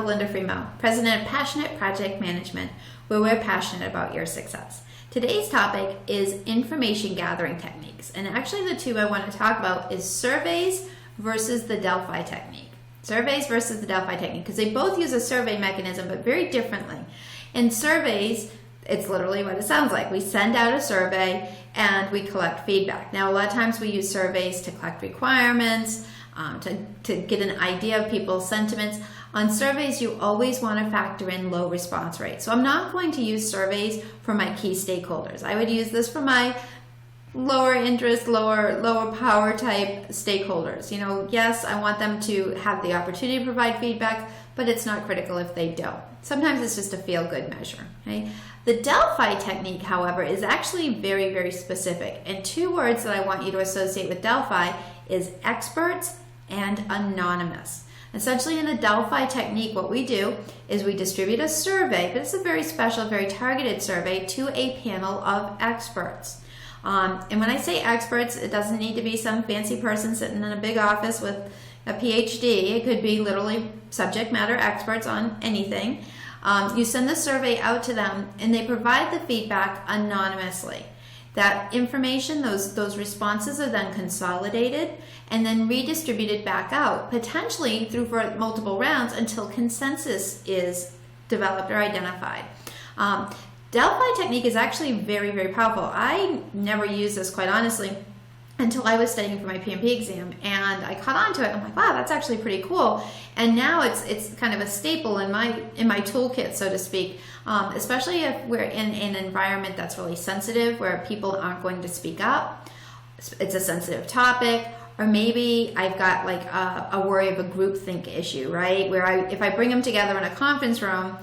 Belinda Fremouw, President of Passionate Project Management, where we're passionate about your success. Today's topic is information gathering techniques. And actually the two I want to talk about is surveys versus the Delphi technique. Surveys versus the Delphi technique, because they both use a survey mechanism, but very differently. In surveys, it's literally what it sounds like. We send out a survey and we collect feedback. Now, a lot of times we use surveys to collect requirements, to get an idea of people's sentiments. On surveys, you always want to factor in low response rates. So I'm not going to use surveys for my key stakeholders. I would use this for my lower interest, lower power type stakeholders. You know, yes, I want them to have the opportunity to provide feedback, but it's not critical if they don't. Sometimes it's just a feel-good measure. Okay? The Delphi technique, however, is actually very, very specific. And two words that I want you to associate with Delphi is experts and anonymous. Essentially, in the Delphi technique, what we do is we distribute a survey, but it's a very special, very targeted survey to a panel of experts. And when I say experts, it doesn't need to be some fancy person sitting in a big office with a PhD. It could be literally subject matter experts on anything. You send the survey out to them, and they provide the feedback anonymously. That information, those responses are then consolidated and then redistributed back out, potentially through for multiple rounds until consensus is developed or identified. Delphi technique is actually very, very powerful. I never used this, quite honestly, until I was studying for my PMI exam, and I caught on to it. I'm like, wow, that's actually pretty cool. And now it's kind of a staple in my toolkit, so to speak, especially if we're in an environment that's really sensitive, where people aren't going to speak up. It's a sensitive topic, or maybe I've got like a worry of a groupthink issue, right? Where if I bring them together in a conference room,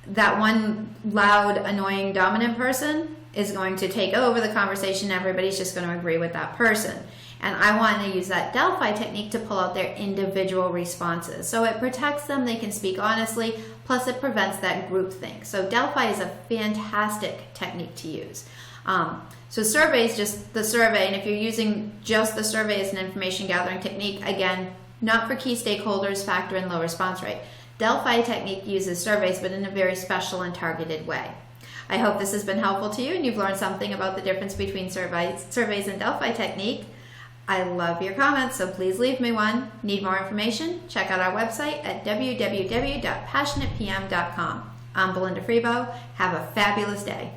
that one loud, annoying, dominant person is going to take over the conversation. Everybody's just going to agree with that person. And I want to use that Delphi technique to pull out their individual responses. So it protects them, they can speak honestly, plus it prevents that groupthink. So Delphi is a fantastic technique to use. So surveys, just the survey, and if you're using just the survey as an information gathering technique, again, not for key stakeholders, factor in low response rate. Delphi technique uses surveys, but in a very special and targeted way. I hope this has been helpful to you and you've learned something about the difference between surveys and Delphi technique. I love your comments, so please leave me one. Need more information? Check out our website at www.passionatepm.com. I'm Belinda Fremouw. Have a fabulous day.